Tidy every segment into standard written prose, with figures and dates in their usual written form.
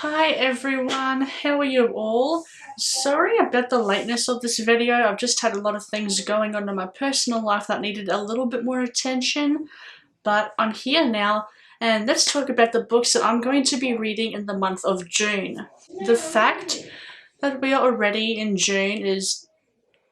Hi everyone, how are you all? Sorry about the lateness of this video. I've just had a lot of things going on in my personal life that needed a little bit more attention, but I'm here now and let's talk about the books that I'm going to be reading in the month of June. The fact that we are already in June is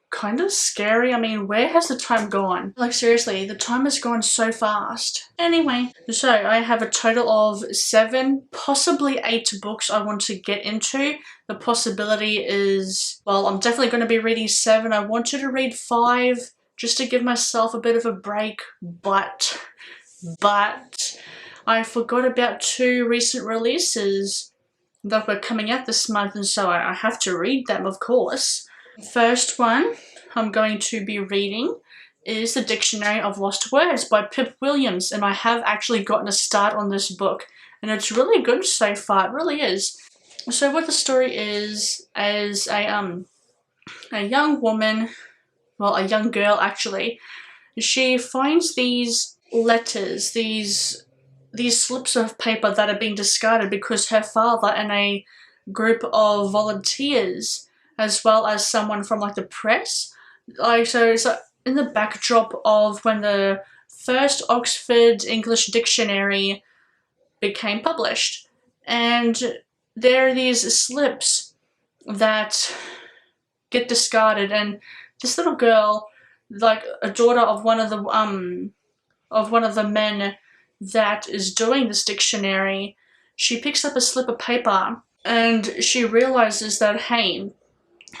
kind of scary. I mean, where has the time gone? Like seriously, the time has gone so fast. Anyway, so I have a total of 7, possibly 8 books I want to get into. The possibility is, well, I'm definitely going to be reading 7. I wanted to read 5 just to give myself a bit of a break, but I forgot about 2 recent releases that were coming out this month, and so I have to read them, of course. First one I'm going to be reading is The Dictionary of Lost Words by Pip Williams, and I have actually gotten a start on this book and it's really good so far. It really is. So what the story is a young woman, well, a young girl actually, she finds these letters, these slips of paper that are being discarded because her father and a group of volunteers, as well as someone from like the press, so it's in the backdrop of when the first Oxford English Dictionary became published, and there are these slips that get discarded, and this little girl, like a daughter of one of the men that is doing this dictionary, she picks up a slip of paper and she realizes that, hey,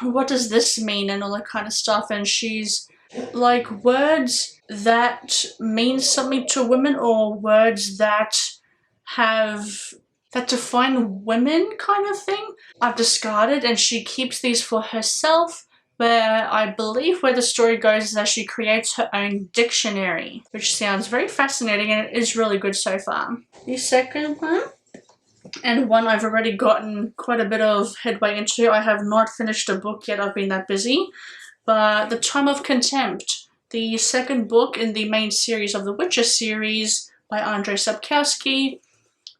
what does this mean and all that kind of stuff, and she's like, words that mean something to women or words that define women kind of thing, I've discarded, and she keeps these for herself, where I believe where the story goes is that she creates her own dictionary, which sounds very fascinating and it is really good so far. The second one, and one I've already gotten quite a bit of headway into, I have not finished a book yet, I've been that busy, but The Time of Contempt, the second book in the main series of the Witcher series by Andrzej Sapkowski.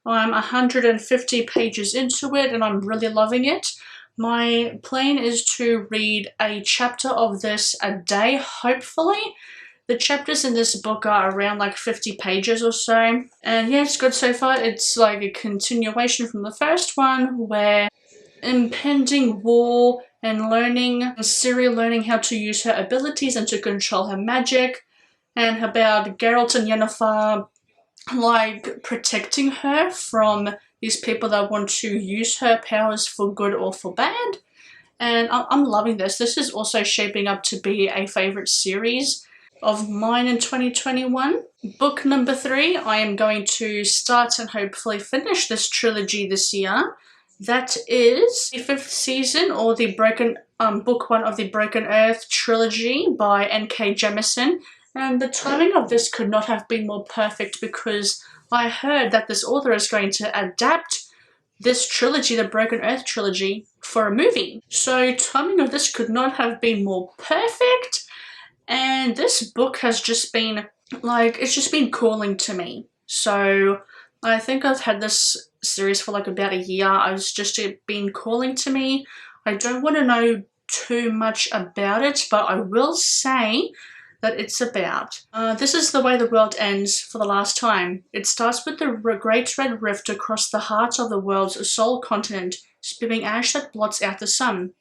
I'm 150 pages into it and I'm really loving it. My plan is to read a chapter of this a day, hopefully. The chapters in this book are around like 50 pages or so. And yeah, it's good so far. It's like a continuation from the first one, where impending war and Ciri learning how to use her abilities and to control her magic, and about Geralt and Yennefer like protecting her from these people that want to use her powers for good or for bad. And I'm loving this. This is also shaping up to be a favorite series of mine in 2021. Book number 3, I am going to start and hopefully finish this trilogy this year. That is the 5th season, or the book 1 of the Broken Earth trilogy by N.K. Jemisin. And the timing of this could not have been more perfect, because I heard that this author is going to adapt this trilogy, the Broken Earth trilogy, for a movie. So timing of this could not have been more perfect. And this book has just been, like, it's just been calling to me. So I think I've had this series for like about a year. It's just been calling to me. I don't want to know too much about it, but I will say that it's about. This is the way the world ends for the last time. It starts with the Great Red Rift across the heart of the world's sole continent, spewing ash that blots out the sun.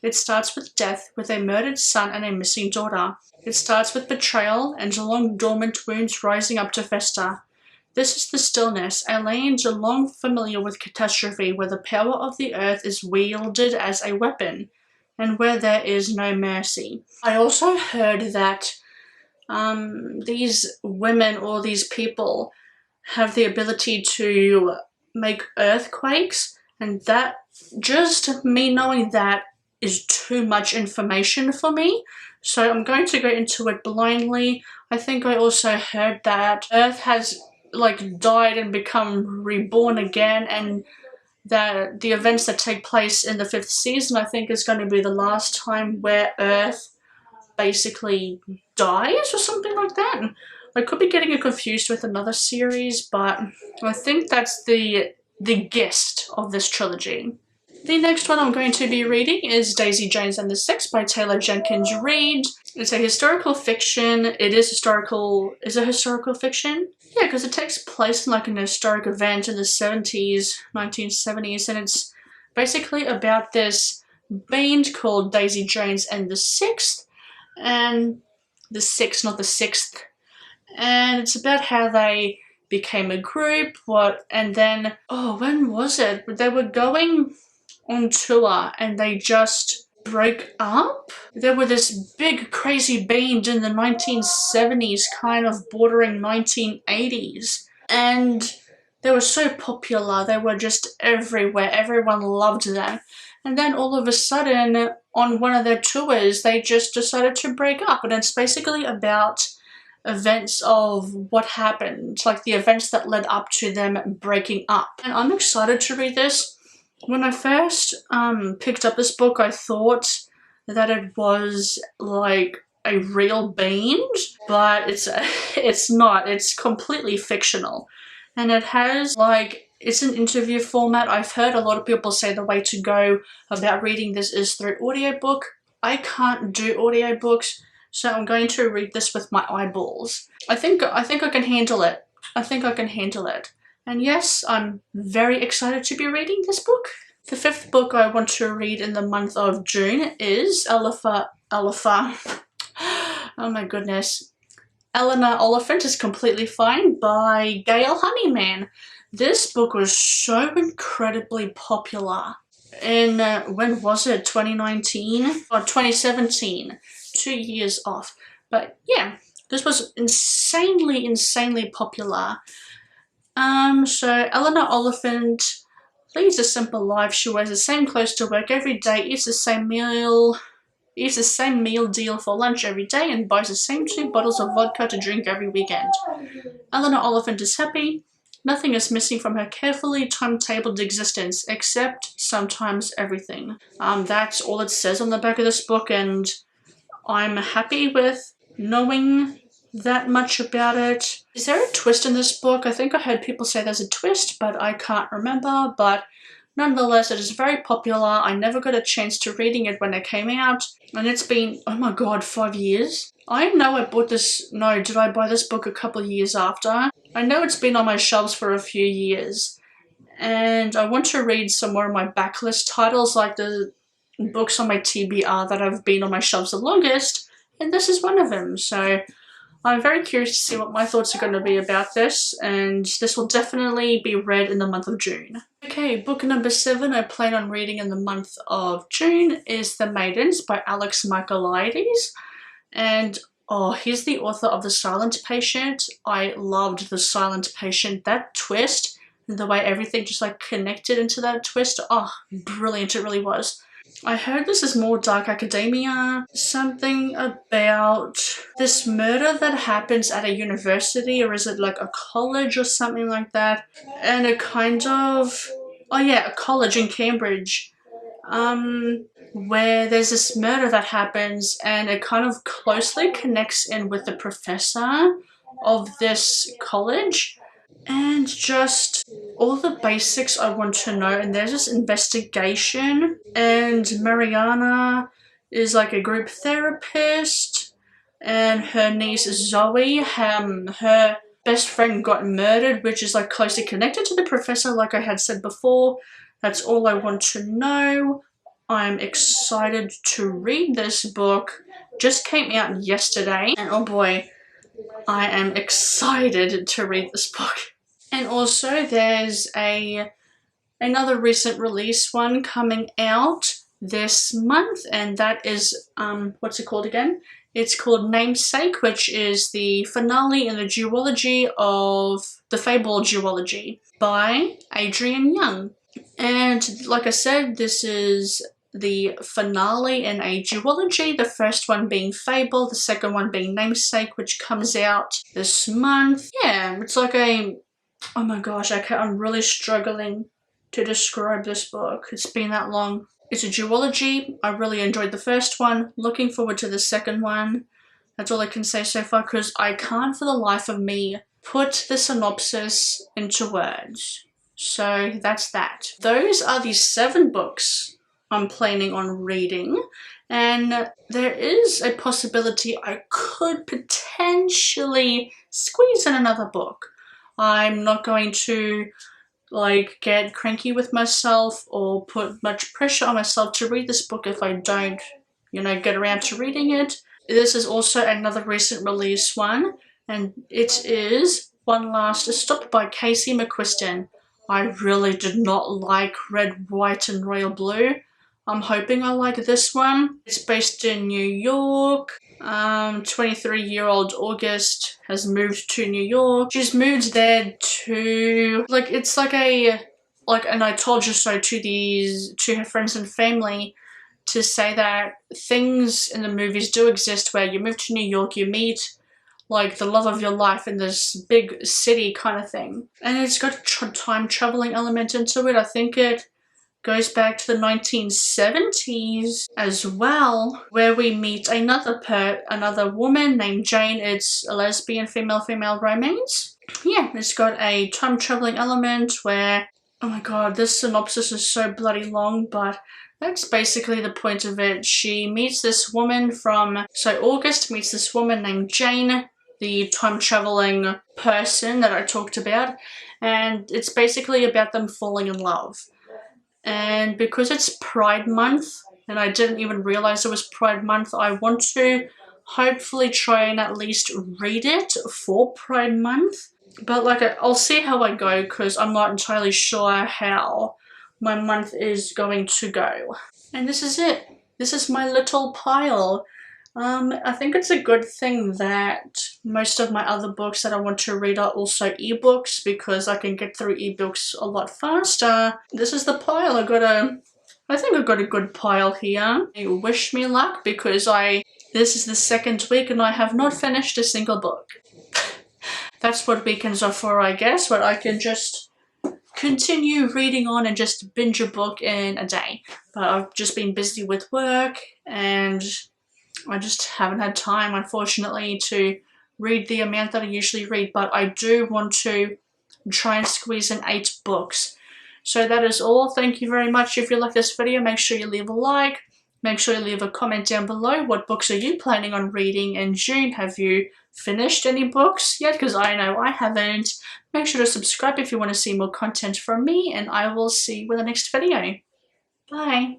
It starts with death, with a murdered son and a missing daughter. It starts with betrayal and long dormant wounds rising up to fester. This is the stillness, a land long familiar with catastrophe, where the power of the earth is wielded as a weapon, and where there is no mercy. I also heard that these women, or these people, have the ability to make earthquakes, and that, just me knowing that, is too much information for me. So I'm going to go into it blindly. I think I also heard that Earth has like died and become reborn again, and that the events that take place in the 5th season, I think, is going to be the last time where Earth basically dies or something like that. I could be getting it confused with another series, but I think that's the the gist of this trilogy. The next one I'm going to be reading is Daisy Jones and the Six by Taylor Jenkins Reid. It's a historical fiction. It is historical. Is it historical fiction? Yeah, because it takes place in like an historic event in the 70s, 1970s, and it's basically about this band called Daisy Jones and the Sixth, and the Sixth, not the Sixth. And it's about how they became a group, and then, oh, when was it? They were going on tour and they just broke up. They were this big crazy band in the 1970s, kind of bordering 1980s, and they were so popular. They were just everywhere. Everyone loved them. And then all of a sudden, on one of their tours, they just decided to break up, and it's basically about events of what happened, like the events that led up to them breaking up. And I'm excited to read this. When I first picked up this book, I thought that it was like a real band, but it's not. It's completely fictional. And it has like, it's an interview format. I've heard a lot of people say the way to go about reading this is through audiobook. I can't do audiobooks, so I'm going to read this with my eyeballs. I think I can handle it. I think I can handle it. And yes, I'm very excited to be reading this book. The fifth book I want to read in the month of June is oh my goodness. Eleanor Oliphant is Completely Fine by Gail Honeyman. This book was so incredibly popular in, when was it, 2019 or 2017? 2 years off. But yeah, this was insanely popular. So Eleanor Oliphant leads a simple life. She wears the same clothes to work every day, eats the same meal deal for lunch every day, and buys the same 2 bottles of vodka to drink every weekend. Eleanor Oliphant is happy. Nothing is missing from her carefully timetabled existence, except sometimes everything. That's all it says on the back of this book, and I'm happy with knowing that much about it. Is there a twist in this book? I think I heard people say there's a twist, but I can't remember. But nonetheless, it is very popular. I never got a chance to reading it when it came out, and it's been, oh my god, 5 years? I know I bought this, no, did I buy this book a couple of years after? I know it's been on my shelves for a few years, and I want to read some more of my backlist titles, like the books on my TBR that have been on my shelves the longest, and this is one of them. So I'm very curious to see what my thoughts are going to be about this, and this will definitely be read in the month of June. Okay, book number 7 I plan on reading in the month of June is The Maidens by Alex Michaelides. And oh, he's the author of The Silent Patient. I loved The Silent Patient. That twist, the way everything just like connected into that twist, oh, brilliant, it really was. I heard this is more dark academia, something about this murder that happens at a university, or is it like a college or something like that, and it kind of, oh yeah, a college in Cambridge, where there's this murder that happens, and it kind of closely connects in with the professor of this college, and just all the basics I want to know. And there's this investigation, and Mariana is like a group therapist, and her niece Zoe, her best friend got murdered, which is like closely connected to the professor, like I had said before. That's all I want to know. I'm excited to read this book. Just came out yesterday, and oh boy, I am excited to read this book. And also there's another recent release one coming out this month, and that is, what's it called again? It's called Namesake, which is the finale in the duology of the Fable duology by Adrian Young. And like I said, this is the finale in a duology, the first one being Fable, the second one being Namesake, which comes out this month. Yeah, it's like a, oh my gosh, I'm really struggling to describe this book. It's been that long. It's a duology. I really enjoyed the first one. Looking forward to the second one. That's all I can say so far, because I can't for the life of me put the synopsis into words. So that's that. Those are the 7 books I'm planning on reading, and there is a possibility I could potentially squeeze in another book. I'm not going to like get cranky with myself or put much pressure on myself to read this book if I don't, get around to reading it. This is also another recent release one, and it is One Last Stop by Casey McQuiston. I really did not like Red, White and Royal Blue. I'm hoping I like this one. It's based in New York. 23-year-old August has moved to New York. She's moved there to, it's like and I told you so to her friends and family, to say that things in the movies do exist where you move to New York, you meet like the love of your life in this big city kind of thing. And it's got a time traveling element into it. I think it goes back to the 1970s as well, where we meet another woman named Jane. It's a lesbian female romance. Yeah, it's got a time traveling element where, oh my god, this synopsis is so bloody long, but that's basically the point of it. She meets this woman August meets this woman named Jane, the time traveling person that I talked about, and it's basically about them falling in love. And because it's Pride Month, and I didn't even realize it was Pride Month, I want to hopefully try and at least read it for Pride Month. But I'll see how I go, because I'm not entirely sure how my month is going to go. And this is it. This is my little pile. I think it's a good thing that most of my other books that I want to read are also ebooks, because I can get through ebooks a lot faster. This is the pile. I think I got a good pile here. Wish me luck, because this is the 2nd week and I have not finished a single book. That's what weekends are for, I guess, where I can just continue reading on and just binge a book in a day. But I've just been busy with work and I just haven't had time, unfortunately, to read the amount that I usually read, but I do want to try and squeeze in 8 books. So that is all. Thank you very much. If you like this video, make sure you leave a like. Make sure you leave a comment down below. What books are you planning on reading in June? Have you finished any books yet? Because I know I haven't. Make sure to subscribe if you want to see more content from me, and I will see you in the next video. Bye.